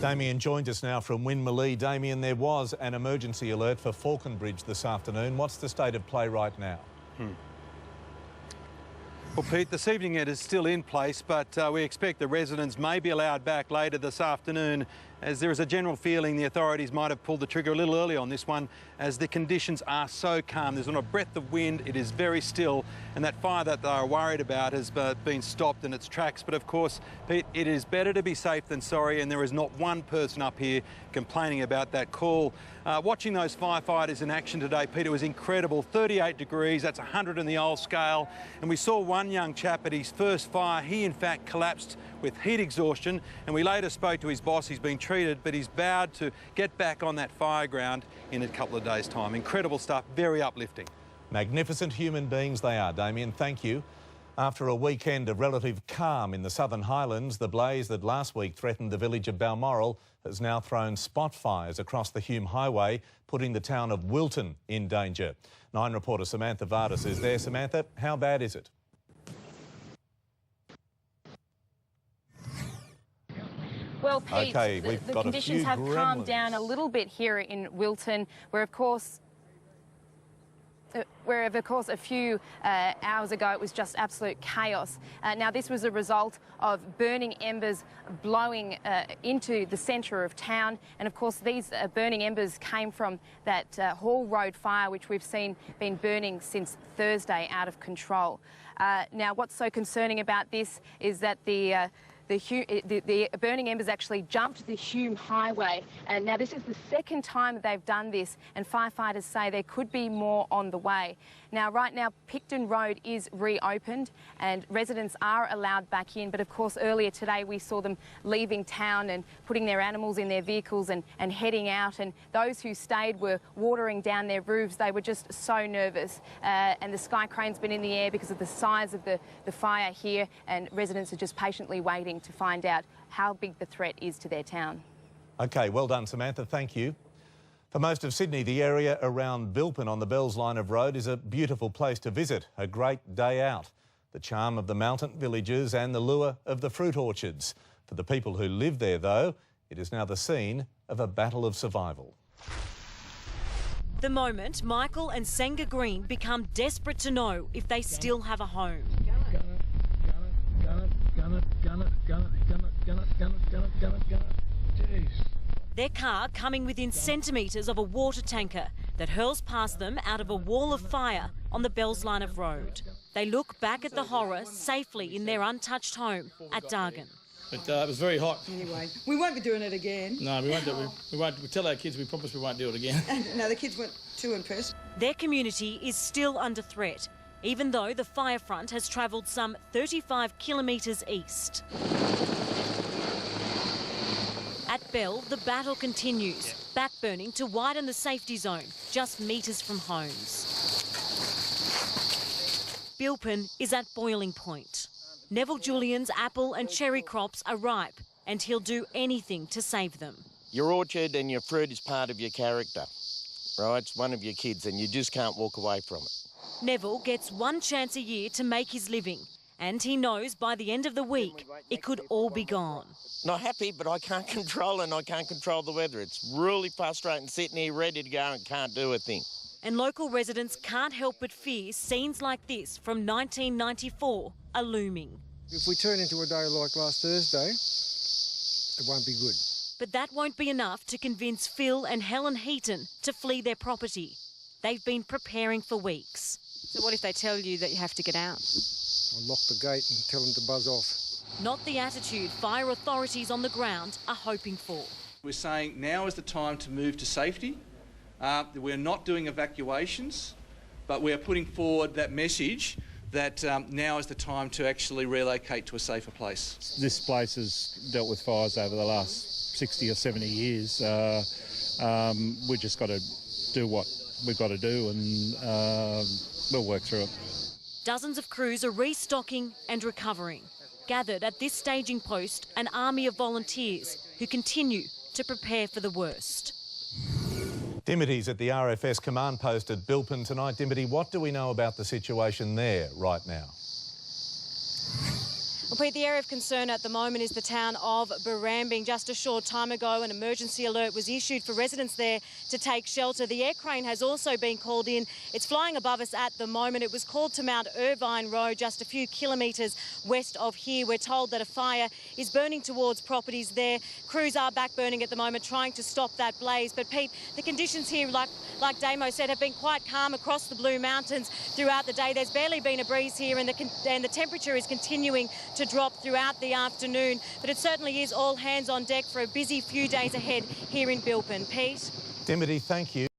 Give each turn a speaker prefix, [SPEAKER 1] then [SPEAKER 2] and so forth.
[SPEAKER 1] Damien joined us now from Winmalee. Damien, there was an emergency alert for Falconbridge this afternoon. What's the state of play right now?
[SPEAKER 2] Well, Pete, this evening it is still in place, but we expect the residents may be allowed back later this afternoon, as there is a general feeling the authorities might have pulled the trigger a little early on this one, as the conditions are so calm. There's not a breath of wind, it is very still, and that fire that they are worried about has been stopped in its tracks. But of course, Pete, it is better to be safe than sorry, and there is not one person up here complaining about that call. Watching those firefighters in action today, Pete, it was incredible. 38 degrees, that's 100 in the old scale, and we saw one young chap at his first fire. He in fact collapsed with heat exhaustion, and we later spoke to his boss. He's been treated, but he's vowed to get back on that fire ground in a couple of days' time. Incredible stuff, very uplifting. Magnificent human beings they are, Damien. Thank you. After a weekend of relative calm in the Southern Highlands, the blaze that last week threatened the village of Balmoral has now thrown spot fires across the Hume Highway, putting the town of Wilton in danger. Nine reporter Samantha Vardis is there. Samantha, how bad is it?
[SPEAKER 3] Well, Pete, the conditions have calmed
[SPEAKER 1] gremlins
[SPEAKER 3] down a little bit here in Wilton, where, of course, a few hours ago it was just absolute chaos. Now, this was a result of burning embers blowing into the centre of town. And, of course, these burning embers came from that Hall Road fire, which we've seen been burning since Thursday out of control. Now, what's so concerning about this is that the burning embers actually jumped the Hume Highway, and now this is the second time that they've done this, and firefighters say there could be more on the way. Now, right now, Picton Road is reopened and residents are allowed back in, but of course earlier today we saw them leaving town and putting their animals in their vehicles and heading out, and those who stayed were watering down their roofs. They were just so nervous, and the sky crane's been in the air because of the size of the fire here, and residents are just patiently waiting to find out how big the threat is to their town.
[SPEAKER 1] OK, well done, Samantha. Thank you. For most of Sydney, the area around Bilpin on the Bells line of road is a beautiful place to visit, a great day out. The charm of the mountain villages and the lure of the fruit orchards. For the people who live there, though, it is now the scene of a battle of survival.
[SPEAKER 4] The moment Michael and Senga Green become desperate to know if they still have a home. Their car coming within centimetres of a water tanker that hurls past them out of a wall of fire on the Bells line of road. They look back at the horror safely in their untouched home at Dargan.
[SPEAKER 5] But it was very hot.
[SPEAKER 6] Anyway, we won't be doing it again.
[SPEAKER 5] No, we won't do it. We won't. We tell our kids we promise we won't do it again.
[SPEAKER 6] No, the kids weren't too impressed.
[SPEAKER 4] Their community is still under threat, even though the fire front has travelled some 35 kilometres east. At Bell, the battle continues, backburning to widen the safety zone, just metres from homes. Bilpin is at boiling point. Neville Julian's apple and cherry crops are ripe, and he'll do anything to save them.
[SPEAKER 7] Your orchard and your fruit is part of your character, right? It's one of your kids, and you just can't walk away from it.
[SPEAKER 4] Neville gets one chance a year to make his living, and he knows by the end of the week it could all be gone.
[SPEAKER 7] Not happy, but I can't control it and I can't control the weather. It's really frustrating sitting here ready to go and can't do a thing.
[SPEAKER 4] And local residents can't help but fear scenes like this from 1994 are looming.
[SPEAKER 8] If we turn into a day like last Thursday, it won't be good.
[SPEAKER 4] But that won't be enough to convince Phil and Helen Heaton to flee their property. They've been preparing for weeks.
[SPEAKER 3] So what if they tell you that you have to get out?
[SPEAKER 8] I'll lock the gate and tell them to buzz off.
[SPEAKER 4] Not the attitude fire authorities on the ground are hoping for.
[SPEAKER 9] We're saying now is the time to move to safety. We're not doing evacuations, but we're putting forward that message that now is the time to actually relocate to a safer place.
[SPEAKER 10] This place has dealt with fires over the last 60 or 70 years. We've just got to do what we've got to do, and we'll work through it.
[SPEAKER 4] Dozens of crews are restocking and recovering. Gathered at this staging post, an army of volunteers who continue to prepare for the worst.
[SPEAKER 1] Dimity's at the RFS command post at Bilpin tonight. Dimity, what do we know about the situation there right now?
[SPEAKER 4] Well, Pete, the area of concern at the moment is the town of Barambing. Just a short time ago, an emergency alert was issued for residents there to take shelter. The air crane has also been called in. It's flying above us at the moment. It was called to Mount Irvine Road, just a few kilometres west of here. We're told that a fire is burning towards properties there. Crews are back burning at the moment, trying to stop that blaze. But Pete, the conditions here, like Damo said, have been quite calm across the Blue Mountains throughout the day. There's barely been a breeze here, and the temperature is continuing to drop throughout the afternoon. But it certainly is all hands on deck for a busy few days ahead here in Bilpin. Pete?
[SPEAKER 1] Dimity, thank you.